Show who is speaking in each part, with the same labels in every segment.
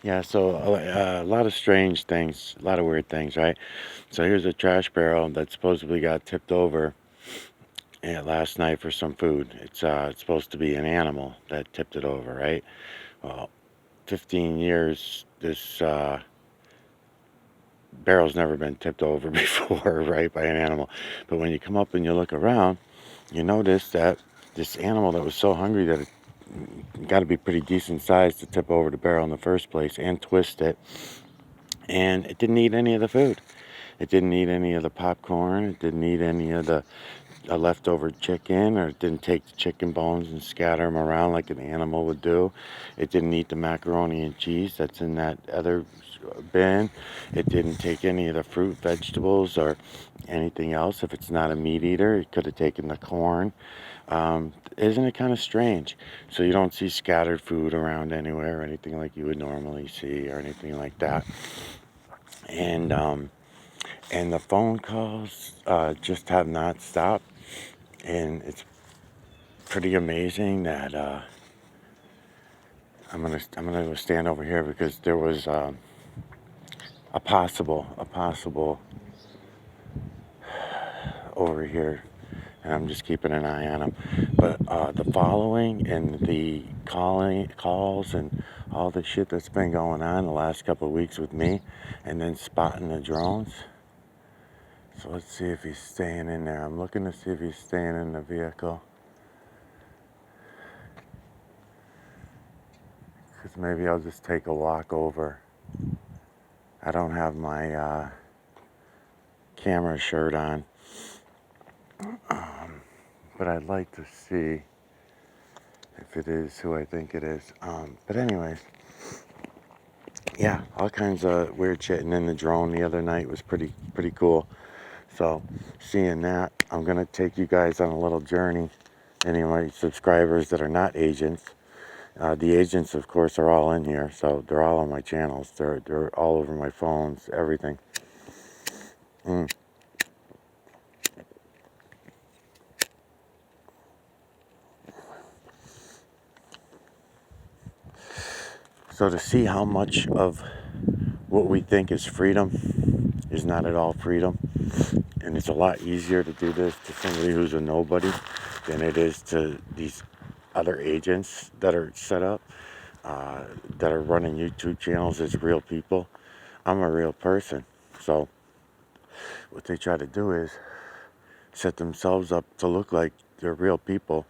Speaker 1: Yeah, so a lot of strange things, a lot of weird things, right? So here's a trash barrel that supposedly got tipped over last night for some food. It's supposed to be an animal that tipped it over, right? Well, 15 years, this barrel's never been tipped over before, right, by an animal. But when you come up and you look around, you notice that this animal that was so hungry that it got to be pretty decent size to tip over the barrel in the first place and twist it, and it didn't eat any of the food. It didn't eat any of the popcorn. It didn't eat any of the leftover chicken, or it didn't take the chicken bones and scatter them around like an animal would do. It didn't eat the macaroni and cheese that's in that other bin. It didn't take any of the fruit, vegetables, or anything else. If it's not a meat eater, it could have taken the corn. Isn't it kind of strange? So you don't see scattered food around anywhere or anything like you would normally see or anything like that. And and the phone calls just have not stopped. And it's pretty amazing that I'm gonna go stand over here because there was a possible over here, and I'm just keeping an eye on them. But the following and the calls and all the shit that's been going on the last couple of weeks with me, and then spotting the drones. So let's see if he's staying in there. I'm looking to see if he's staying in the vehicle. Because maybe I'll just take a walk over. I don't have my camera shirt on, but I'd like to see if it is who I think it is. But anyways, yeah, all kinds of weird shit. And then the drone the other night was pretty cool. So seeing that, I'm gonna take you guys on a little journey. Any of my subscribers that are not agents, the agents, of course, are all in here. So they're all on my channels. They're all over my phones, everything. Mm. So to see how much of what we think is freedom is not at all freedom, and it's a lot easier to do this to somebody who's a nobody than it is to these other agents that are set up, that are running YouTube channels as real people. I'm a real person, so what they try to do is set themselves up to look like they're real people,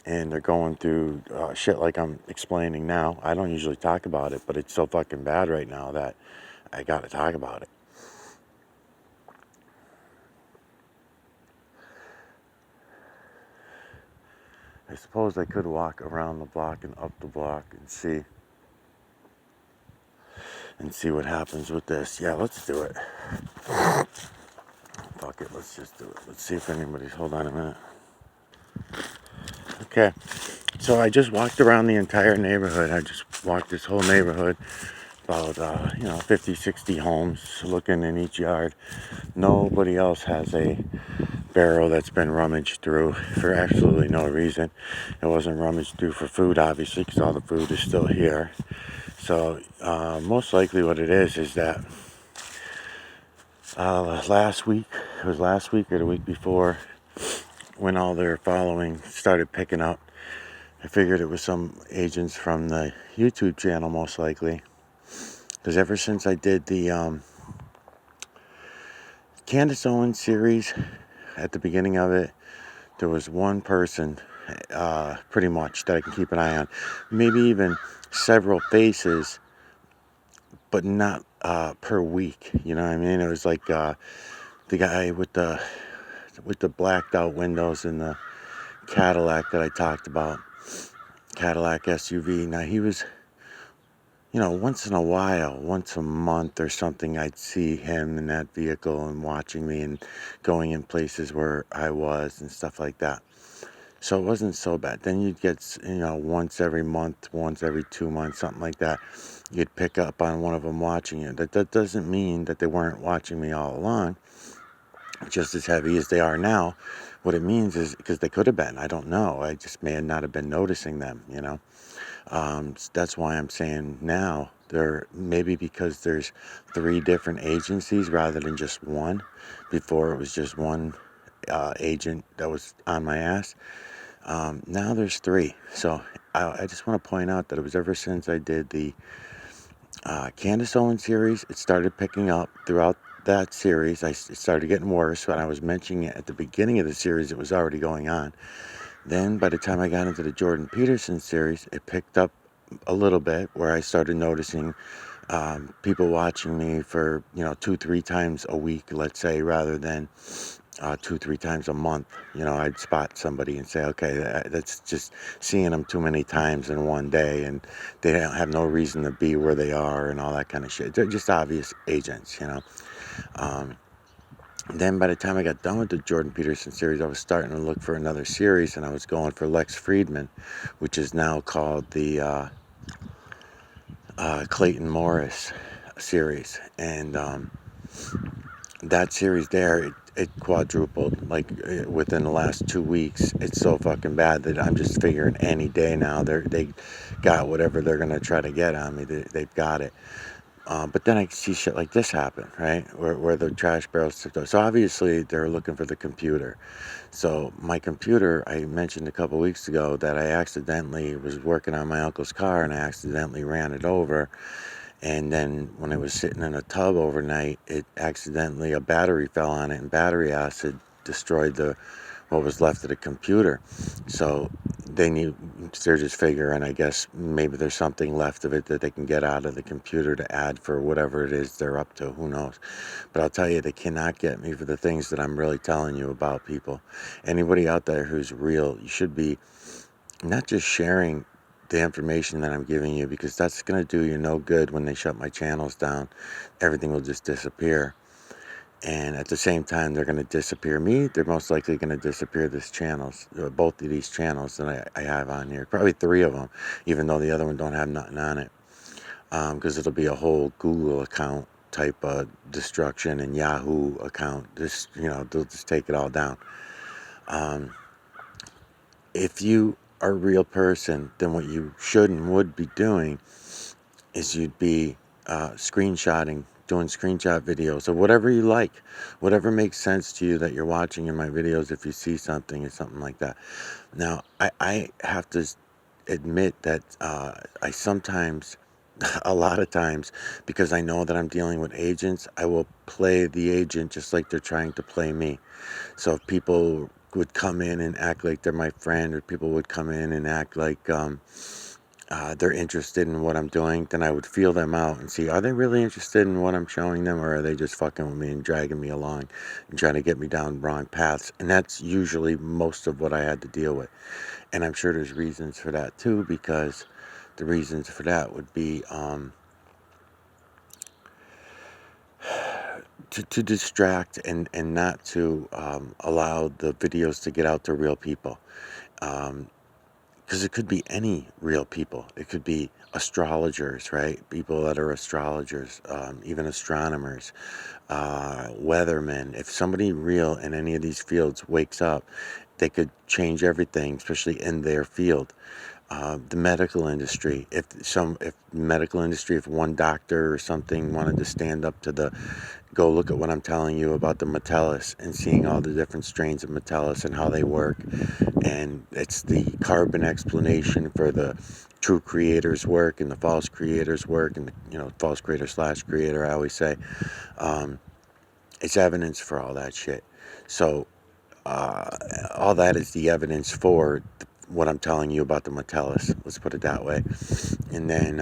Speaker 1: and they're going through shit like I'm explaining now. I don't usually talk about it, but it's so fucking bad right now that I gotta talk about it. I suppose I could walk around the block and up the block and see what happens with this. Yeah, let's do it. Fuck it, let's just do it. Let's see if anybody's. Hold on a minute. Okay, so I just walked around the entire neighborhood. I just walked this whole neighborhood, about 50, 60 homes, looking in each yard. Nobody else has a barrel that's been rummaged through for absolutely no reason. It wasn't rummaged through for food, obviously, because all the food is still here. So most likely what it is that last week, it was last week or the week before, when all their following started picking up, I figured it was some agents from the YouTube channel, most likely. Because ever since I did the Candace Owens series, at the beginning of it, there was one person, pretty much, that I can keep an eye on. Maybe even several faces, but not per week. You know what I mean? It was like the guy with the blacked out windows in the Cadillac that I talked about, Cadillac SUV. Now he was, once in a while, once a month or something, I'd see him in that vehicle and watching me and going in places where I was and stuff like that. So it wasn't so bad. Then you'd get, once every month, once every 2 months, something like that. You'd pick up on one of them watching you. That doesn't mean that they weren't watching me all along, just as heavy as they are now. What it means is, because they could have been, I don't know. I just may not have been noticing them, So that's why I'm saying now, There maybe because there's 3 different agencies rather than just one. Before it was just one agent that was on my ass. Now there's 3. So I just want to point out that it was ever since I did the Candace Owens series, it started picking up throughout that series. It started getting worse. When I was mentioning it at the beginning of the series, it was already going on. Then by the time I got into the Jordan Peterson series, it picked up a little bit, where I started noticing people watching me for 2-3 times a week, let's say, rather than 2-3 times a month. I'd spot somebody and say, okay, that's just seeing them too many times in one day, and they don't have no reason to be where they are and all that kind of shit. They're just obvious agents. Um, then by the time I got done with the Jordan Peterson series, I was starting to look for another series, and I was going for Lex Friedman, which is now called the Clayton Morris series. And that series there, it quadrupled like within the last 2 weeks. It's so fucking bad that I'm just figuring any day now they got whatever they're gonna try to get on me. They've got it. But then I see shit like this happen, right? Where the trash barrels tipped over. So obviously they're looking for the computer. So my computer, I mentioned a couple weeks ago that I accidentally was working on my uncle's car, and I accidentally ran it over. And then when it was sitting in a tub overnight, a battery fell on it, and battery acid destroyed what was left of the computer. So they're just figuring, I guess, maybe there's something left of it that they can get out of the computer to add for whatever it is they're up to. Who knows? But I'll tell you, they cannot get me for the things that I'm really telling you about, people. Anybody out there who's real, you should be not just sharing the information that I'm giving you, because that's going to do you no good. When they shut my channels down, everything will just disappear. And at the same time, they're going to disappear me. They're most likely going to disappear both of these channels that I have on here. Probably 3 of them, even though the other one don't have nothing on it. Because it'll be a whole Google account type of destruction, and Yahoo account. They'll just take it all down. If you are a real person, then what you should and would be doing is you'd be screenshotting, doing screenshot videos of whatever you like, whatever makes sense to you that you're watching in my videos. If you see something or something like that. Now, I have to admit that I sometimes, a lot of times, because I know that I'm dealing with agents, I will play the agent just like they're trying to play me. So if people would come in and act like they're my friend, or people would come in and act like they're interested in what I'm doing, then I would feel them out and see, are they really interested in what I'm showing them, or are they just fucking with me and dragging me along and trying to get me down wrong paths? And that's usually most of what I had to deal with. And I'm sure there's reasons for that too, because the reasons for that would be to distract and not to allow the videos to get out to real people. Because it could be any real people. It could be astrologers, right? People that are astrologers, even astronomers, weathermen. If somebody real in any of these fields wakes up, they could change everything, especially in their field. The medical industry. If one doctor or something wanted to stand up to go look at what I'm telling you about the Metellus, and seeing all the different strains of Metellus and how they work, and it's the carbon explanation for the true creator's work and the false creator's work, and false creator / creator. I always say, it's evidence for all that shit. So all that is the evidence for what I'm telling you about the Metellus. Let's put it that way. And then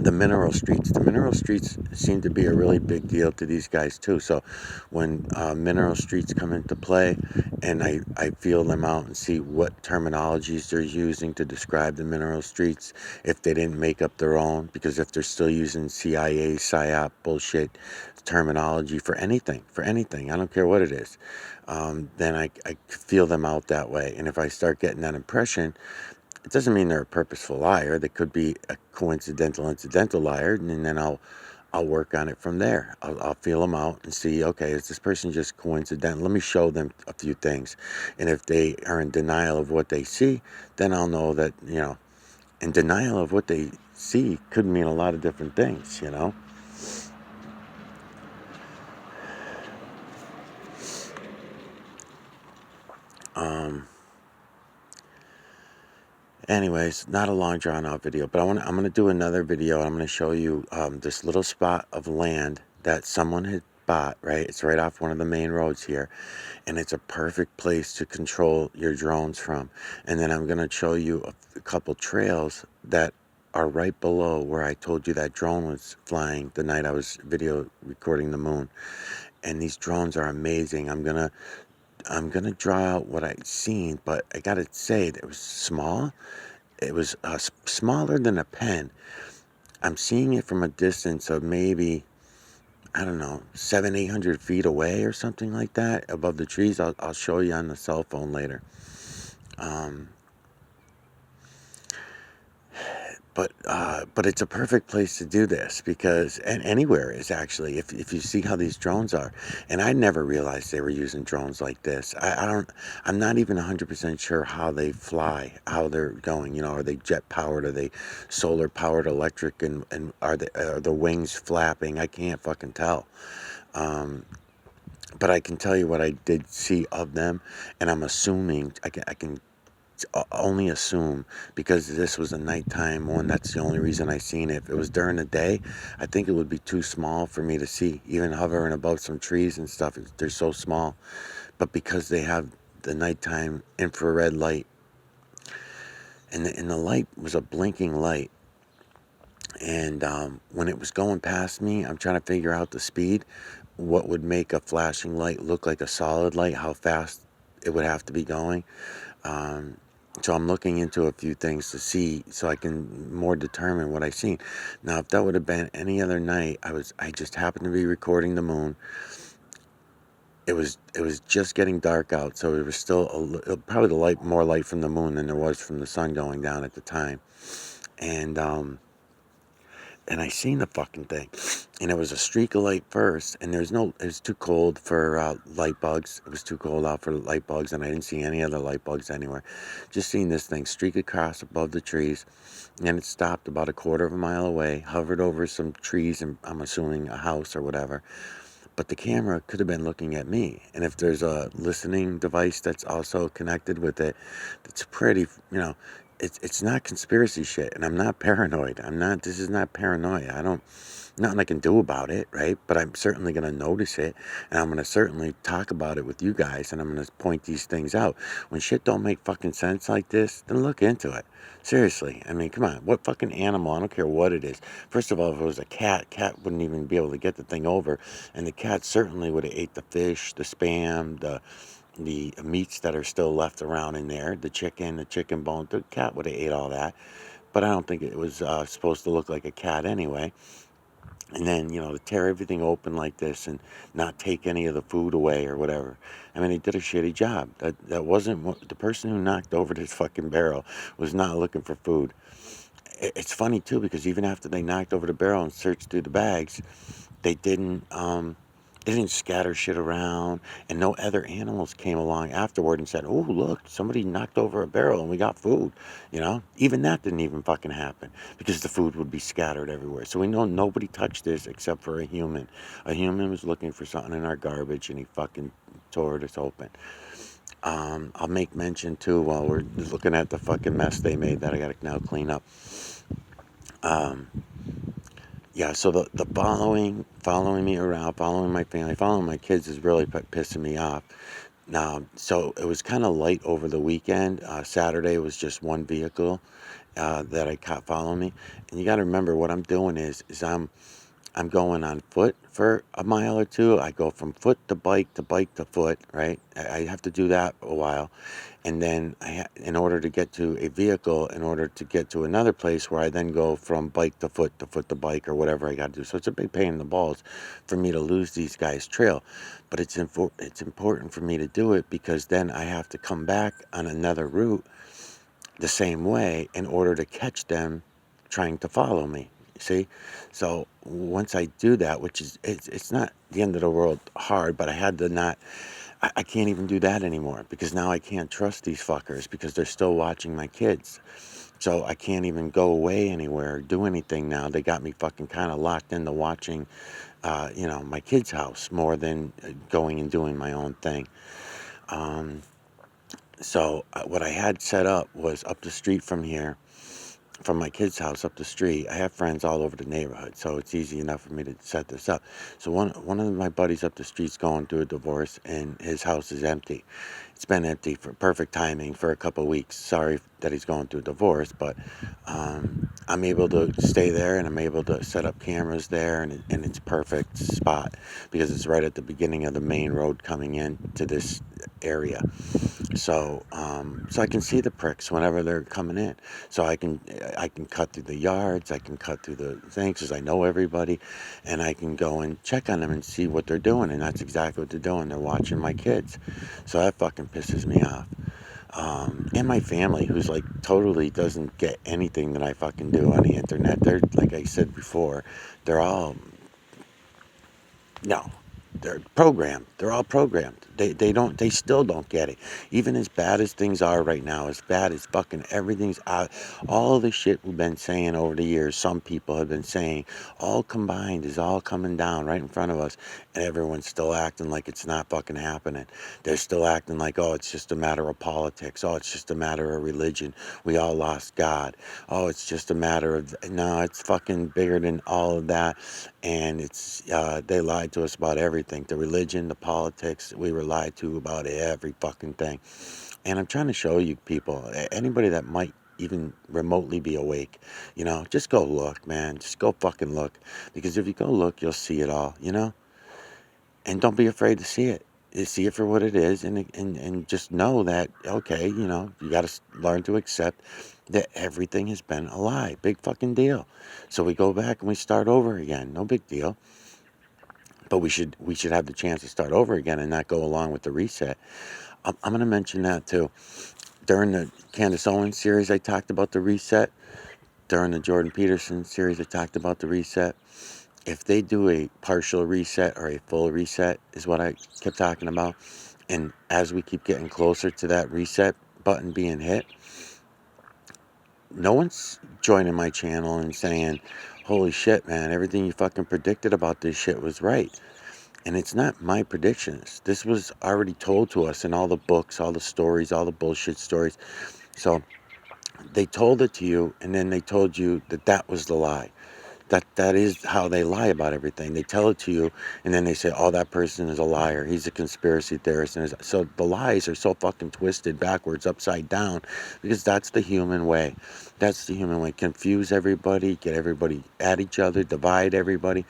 Speaker 1: the mineral streets. The mineral streets seem to be a really big deal to these guys too. So when mineral streets come into play, and I feel them out and see what terminologies they're using to describe the mineral streets, if they didn't make up their own, because if they're still using CIA, PSYOP bullshit terminology for anything, I don't care what it is, then I feel them out that way. And if I start getting that impression, it doesn't mean they're a purposeful liar. They could be a incidental liar, and then I'll work on it from there. I'll feel them out and see, okay, is this person just coincidental? Let me show them a few things. And if they are in denial of what they see, then I'll know that, And denial of what they see could mean a lot of different things, you know? Anyways, not a long drawn out video, but I'm gonna do another video. I'm gonna show you this little spot of land that someone had bought, right? It's right off one of the main roads here, and it's a perfect place to control your drones from. And then I'm gonna show you a couple trails that are right below where I told you that drone was flying the night I was video recording the moon. And these drones are amazing. I'm gonna draw out what I've seen, but I gotta say it was small. It was smaller than a pen. I'm seeing it from a distance of maybe, I don't know, 700-800 feet away or something like that above the trees. I'll show you on the cell phone later. Um, but it's a perfect place to do this because, and anywhere is actually, if you see how these drones are, and I never realized they were using drones like this. I'm not even 100% sure how they fly, how they're going. You know, are they jet powered? Are they solar powered, electric, and are the wings flapping? I can't fucking tell. But I can tell you what I did see of them, and I'm assuming I can only assume because this was a nighttime one. That's the only reason I seen it. If it was during the day, I think it would be too small for me to see. Even hovering above some trees and stuff, they're so small. But because they have the nighttime infrared light, and the light was a blinking light, and when it was going past me, I'm trying to figure out the speed, what would make a flashing light look like a solid light, how fast it would have to be going. So I'm looking into a few things to see so I can more determine what I seen. Now, if that would have been any other night, I just happened to be recording the moon. It was just getting dark out, so it was still probably more light from the moon than there was from the sun going down at the time. And I seen the fucking thing, and it was a streak of light first, and it was too cold for light bugs. It was too cold out for light bugs, and I didn't see any other light bugs anywhere. Just seen this thing streak across above the trees, and then it stopped about a quarter of a mile away, hovered over some trees, and I'm assuming a house or whatever. But the camera could have been looking at me, and if there's a listening device that's also connected with it, it's pretty, it's not conspiracy shit, and I'm not paranoid. This is not paranoia. Nothing I can do about it, right? But I'm certainly going to notice it, and I'm going to certainly talk about it with you guys, and I'm going to point these things out. When shit don't make fucking sense like this, then look into it. Seriously. I mean, come on. What fucking animal? I don't care what it is. First of all, if it was a cat wouldn't even be able to get the thing over, and the cat certainly would have ate the fish, the spam, the meats that are still left around in there, the chicken bone. The cat would have ate all that, but I don't think it was supposed to look like a cat anyway. And then, to tear everything open like this and not take any of the food away or whatever. I mean, he did a shitty job. That wasn't the person who knocked over this fucking barrel was not looking for food. It's funny too because even after they knocked over the barrel and searched through the bags, they didn't scatter shit around, and no other animals came along afterward and said, "Oh, look, somebody knocked over a barrel and we got food." Even that didn't even fucking happen because the food would be scattered everywhere. So we know nobody touched this except for a human. A human was looking for something in our garbage, and he fucking tore this open. I'll make mention too while we're looking at the fucking mess they made that I gotta now clean up. Um, Yeah, so the following me around, following my family, following my kids is really pissing me off. Now, so it was kind of light over the weekend. Saturday was just one vehicle that I caught following me, and you got to remember what I'm doing is I'm going on foot for a mile or two. I go from foot to bike to foot, right? I have to do that a while. And then in order to get to a vehicle, in order to get to another place where I then go from bike to foot to bike or whatever I got to do. So it's a big pain in the balls for me to lose these guys' trail. But it's important for me to do it because then I have to come back on another route the same way in order to catch them trying to follow me. See, so once I do that, which is it's not the end of the world hard, but I had to not. I can't even do that anymore because now I can't trust these fuckers because they're still watching my kids. So I can't even go away anywhere or do anything now. They got me fucking kind of locked into watching, my kid's house more than going and doing my own thing. Um, so what I had set up was up the street from here, from my kid's house up the street. I have friends all over the neighborhood, so it's easy enough for me to set this up. So one of my buddies up the street's going through a divorce, and his house is empty. It's been empty for perfect timing for a couple of weeks. Sorry that he's going through a divorce, but I'm able to stay there, and I'm able to set up cameras there, and it's perfect spot because it's right at the beginning of the main road coming in to this area. So I can see the pricks whenever they're coming in. So I can cut through the yards, I can cut through the things because I know everybody, and I can go and check on them and see what they're doing. And that's exactly what they're doing. They're watching my kids. So that fucking pisses me off. And my family, who's like totally doesn't get anything that I fucking do on the internet. They're, like I said before, they're all, no, they're programmed. They're all programmed. They still don't get it. Even as bad as things are right now, as bad as fucking everything's out, all the shit we've been saying over the years, some people have been saying, all combined is all coming down right in front of us, and everyone's still acting like it's not fucking happening. They're still acting like, oh, it's just a matter of politics. Oh, it's just a matter of religion. We all lost God. Oh, it's just a matter of, no, it's fucking bigger than all of that. And they lied to us about everything, the religion, the politics. We were lied to about every fucking thing. And I'm trying to show you people, anybody that might even remotely be awake, just go look, man. Just go fucking look. Because if you go look, you'll see it all. And don't be afraid to see it. You see it for what it is, and just know that, okay, you got to learn to accept that everything has been a lie. Big fucking deal. So we go back and we start over again. No big deal. But we should have the chance to start over again and not go along with the reset. I'm going to mention that too. During the Candace Owens series, I talked about the reset. During the Jordan Peterson series, I talked about the reset. If they do a partial reset or a full reset, is what I kept talking about. And as we keep getting closer to that reset button being hit, no one's joining my channel and saying, holy shit, man, everything you fucking predicted about this shit was right. And it's not my predictions. This was already told to us in all the books, all the stories, all the bullshit stories. So they told it to you, and then they told you that that was the lie. That is how they lie about everything. They tell it to you, and then they say, oh, that person is a liar. He's a conspiracy theorist. And so the lies are so fucking twisted backwards, upside down, because that's the human way. That's the human way. Confuse everybody, get everybody at each other, divide everybody.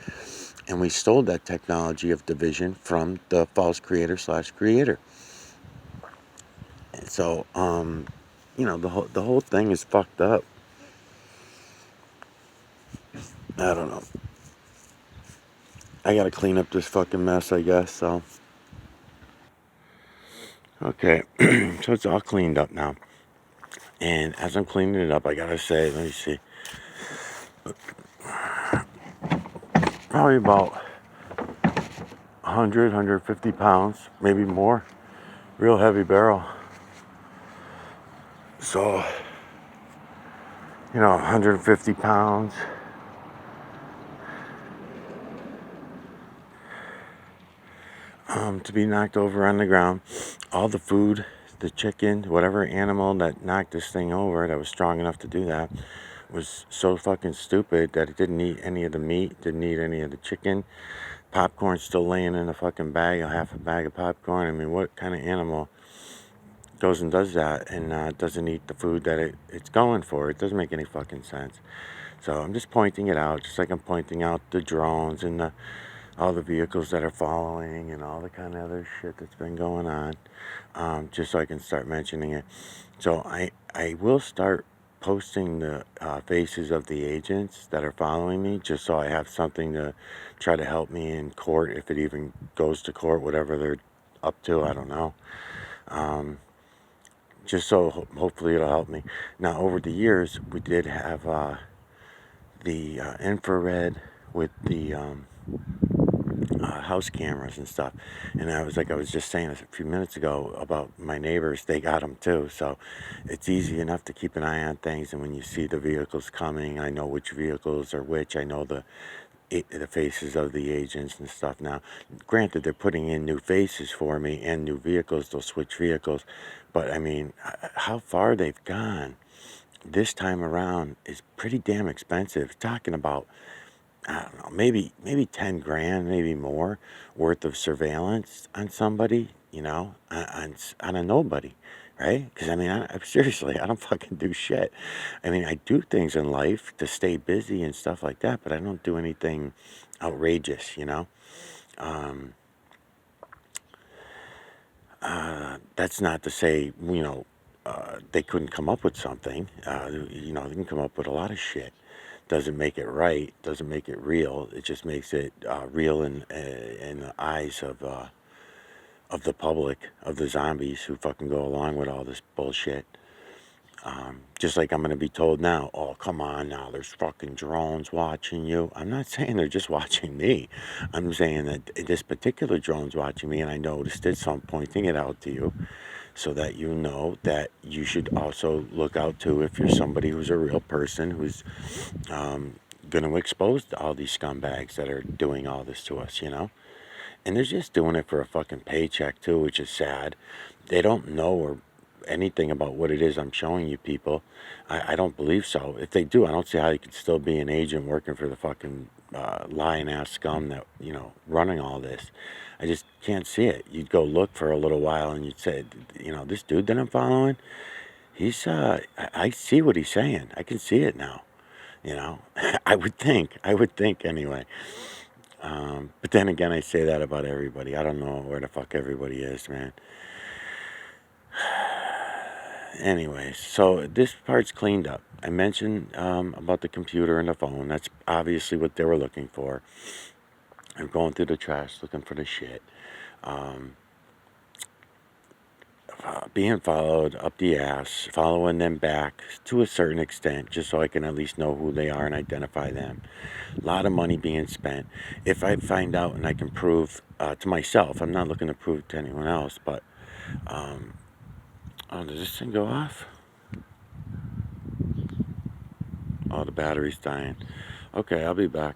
Speaker 1: And we stole that technology of division from the false creator/creator. And so, the whole thing is fucked up. I don't know. I gotta clean up this fucking mess, I guess, so. Okay, so it's all cleaned up now. And as I'm cleaning it up, I gotta say, let me see. Probably about 100, 150 pounds, maybe more. Real heavy barrel. So, 150 pounds. To be knocked over on the ground. All the food, the chicken, whatever animal that knocked this thing over that was strong enough to do that was so fucking stupid that it didn't eat any of the meat, didn't eat any of the chicken. Popcorn still laying in a fucking bag, a half a bag of popcorn. I mean, what kind of animal goes and does that and doesn't eat the food that it's going for? It doesn't make any fucking sense. So I'm just pointing it out, just like I'm pointing out the drones and all the vehicles that are following and all the kind of other shit that's been going on, just so I can start mentioning it. So I will start posting the faces of the agents that are following me, just so I have something to try to help me in court, if it even goes to court, whatever they're up to, I don't know. Just so hopefully it'll help me. Now, over the years, we did have the infrared with the house cameras and stuff. And I was just saying a few minutes ago about my neighbors, they got them too. So it's easy enough to keep an eye on things. And when you see the vehicles coming, I know which vehicles are which. I know the faces of the agents and stuff. Now, granted, they're putting in new faces for me and new vehicles. They'll switch vehicles. But I mean, how far they've gone this time around is pretty damn expensive. Talking about, I don't know, maybe 10 grand, maybe more worth of surveillance on somebody, on a nobody, right? Because I mean, seriously, I don't fucking do shit. I mean, I do things in life to stay busy and stuff like that, but I don't do anything outrageous. Um, that's not to say, they couldn't come up with something. They can come up with a lot of shit. Doesn't make it right. Doesn't make it real. It just makes it real in the eyes of the public, of the zombies who fucking go along with all this bullshit. Just like I'm going to be told now, oh, come on now, there's fucking drones watching you. I'm not saying they're just watching me. I'm saying that this particular drone's watching me, and I noticed it, so I'm pointing it out to you so that you know that you should also look out too if you're somebody who's a real person who's going to expose all these scumbags that are doing all this to us. And they're just doing it for a fucking paycheck too, which is sad. They don't know or anything about what it is I'm showing you people. I don't believe so. If they do, I don't see how you could still be an agent working for the fucking lying ass scum that, running all this. I just can't see it. You'd go look for a little while and you'd say, this dude that I'm following, I see what he's saying. I can see it now, you know. I would think anyway. But then again, I say that about everybody. I don't know where the fuck everybody is, man. Anyways, so this part's cleaned up. I mentioned about the computer and the phone. That's obviously what they were looking for. I'm going through the trash looking for the shit. Um, Being followed up the ass, following them back to a certain extent, just so I can at least know who they are and identify them. A lot of money being spent. If I find out and I can prove to myself, I'm not looking to prove to anyone else, but, oh, does this thing go off? Oh, the battery's dying. Okay, I'll be back.